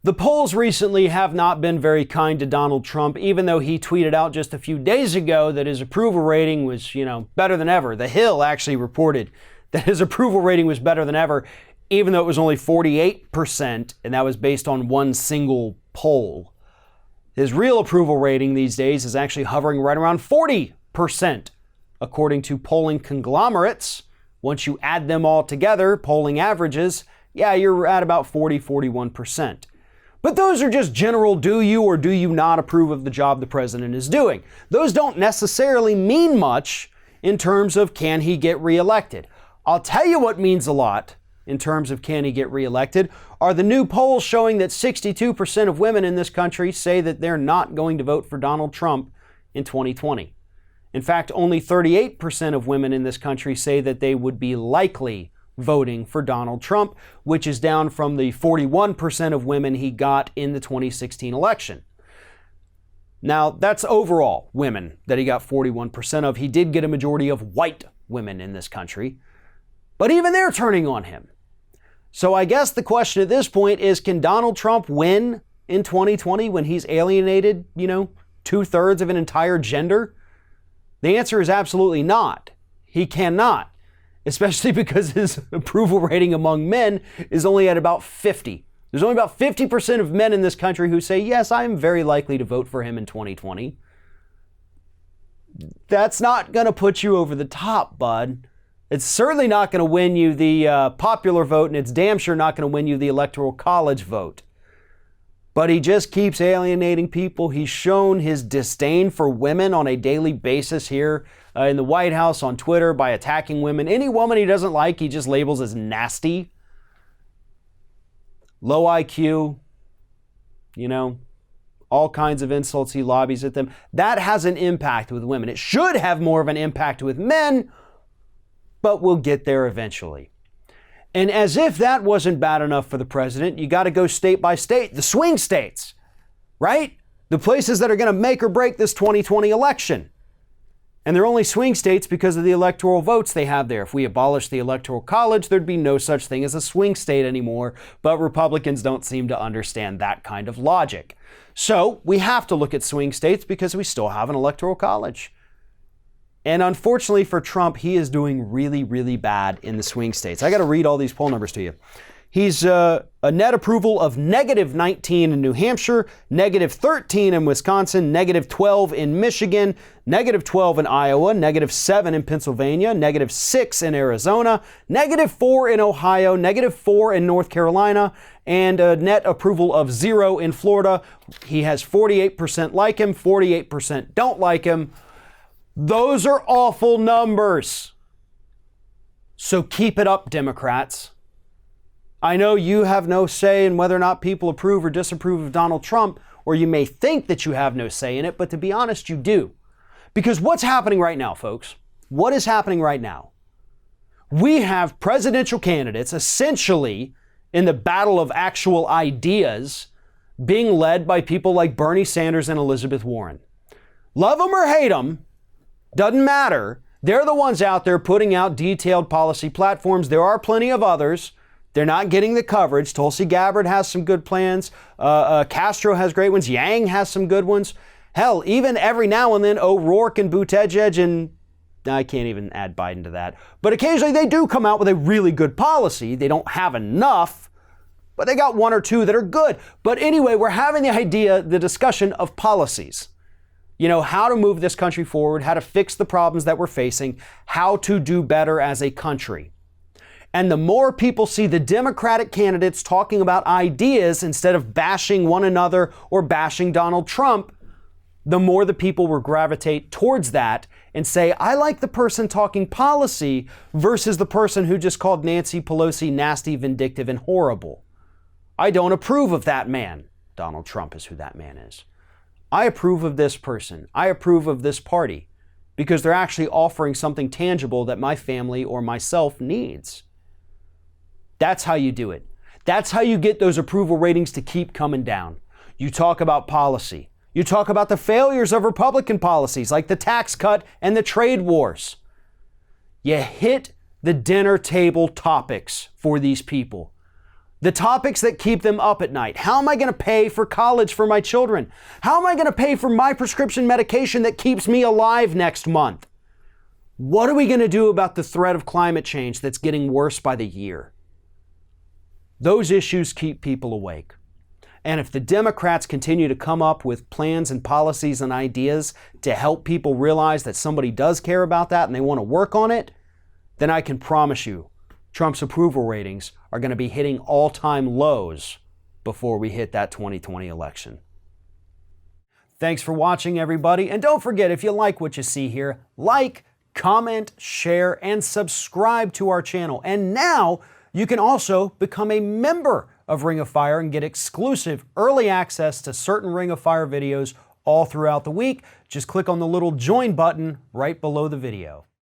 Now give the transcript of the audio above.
The polls recently have not been very kind to Donald Trump, even though he tweeted out just a few days ago that his approval rating was, better than ever. The Hill actually reported that his approval rating was better than ever, even though it was only 48%, and that was based on one single poll. His real approval rating these days is actually hovering right around 40%, according to polling conglomerates. Once you add them all together, polling averages, you're at about 41%. But those are just general do you or do you not approve of the job the president is doing. Those don't necessarily mean much in terms of can he get reelected. I'll tell you what means a lot in terms of can he get reelected are the new polls showing that 62% of women in this country say that they're not going to vote for Donald Trump in 2020. In fact, only 38% of women in this country say that they would be likely voting for Donald Trump, which is down from the 41% of women he got in the 2016 election. Now, that's overall women that he got 41% of. He did get a majority of white women in this country, but even they're turning on him. So I guess the question at this point is, can Donald Trump win in 2020 when he's alienated, 2/3 of an entire gender? The answer is absolutely not. He cannot. Especially because his approval rating among men is only at about 50. There's only about 50% of men in this country who say, yes, I'm very likely to vote for him in 2020. That's not going to put you over the top, bud. It's certainly not going to win you the popular vote, and it's damn sure not going to win you the Electoral College vote. But he just keeps alienating people. He's shown his disdain for women on a daily basis here in the White House, on Twitter, by attacking women. Any woman he doesn't like, he just labels as nasty, low IQ, all kinds of insults he lobbies at them. That has an impact with women. It should have more of an impact with men, but we'll get there eventually. And as if that wasn't bad enough for the president, you got to go state by state, the swing states, right? The places that are going to make or break this 2020 election. And they're only swing states because of the electoral votes they have there. If we abolish the Electoral College, there'd be no such thing as a swing state anymore. But Republicans don't seem to understand that kind of logic. So we have to look at swing states because we still have an Electoral College. And unfortunately for Trump, he is doing really, really bad in the swing states. I got to read all these poll numbers to you. He's a net approval of -19 in New Hampshire, -13 in Wisconsin, -12 in Michigan, -12 in Iowa, -7 in Pennsylvania, -6 in Arizona, -4 in Ohio, -4 in North Carolina, and a net approval of 0 in Florida. He has 48% like him, 48% don't like him. Those are awful numbers. So keep it up, Democrats. I know you have no say in whether or not people approve or disapprove of Donald Trump, or you may think that you have no say in it, but to be honest, you do. Because what's happening right now, folks? What is happening right now? We have presidential candidates essentially in the battle of actual ideas being led by people like Bernie Sanders and Elizabeth Warren. Love them or hate them, doesn't matter. They're the ones out there putting out detailed policy platforms. There are plenty of others. They're not getting the coverage. Tulsi Gabbard has some good plans. Castro has great ones. Yang has some good ones. Hell, even every now and then, O'Rourke and Buttigieg, and I can't even add Biden to that. But occasionally they do come out with a really good policy. They don't have enough, but they got one or two that are good. But anyway, we're having the discussion of policies. How to move this country forward, how to fix the problems that we're facing, how to do better as a country. And the more people see the Democratic candidates talking about ideas instead of bashing one another or bashing Donald Trump, the more the people will gravitate towards that and say, I like the person talking policy versus the person who just called Nancy Pelosi nasty, vindictive, and horrible. I don't approve of that man. Donald Trump is who that man is. I approve of this person. I approve of this party because they're actually offering something tangible that my family or myself needs. That's how you do it. That's how you get those approval ratings to keep coming down. You talk about policy. You talk about the failures of Republican policies like the tax cut and the trade wars. You hit the dinner table topics for these people. The topics that keep them up at night. How am I going to pay for college for my children? How am I going to pay for my prescription medication that keeps me alive next month? What are we going to do about the threat of climate change that's getting worse by the year? Those issues keep people awake. And if the Democrats continue to come up with plans and policies and ideas to help people realize that somebody does care about that and they want to work on it, then I can promise you Trump's approval ratings are going to be hitting all-time lows before we hit that 2020 election. Thanks for watching, everybody. And don't forget, if you like what you see here, like, comment, share, and subscribe to our channel. And now you can also become a member of Ring of Fire and get exclusive early access to certain Ring of Fire videos all throughout the week. Just click on the little join button right below the video.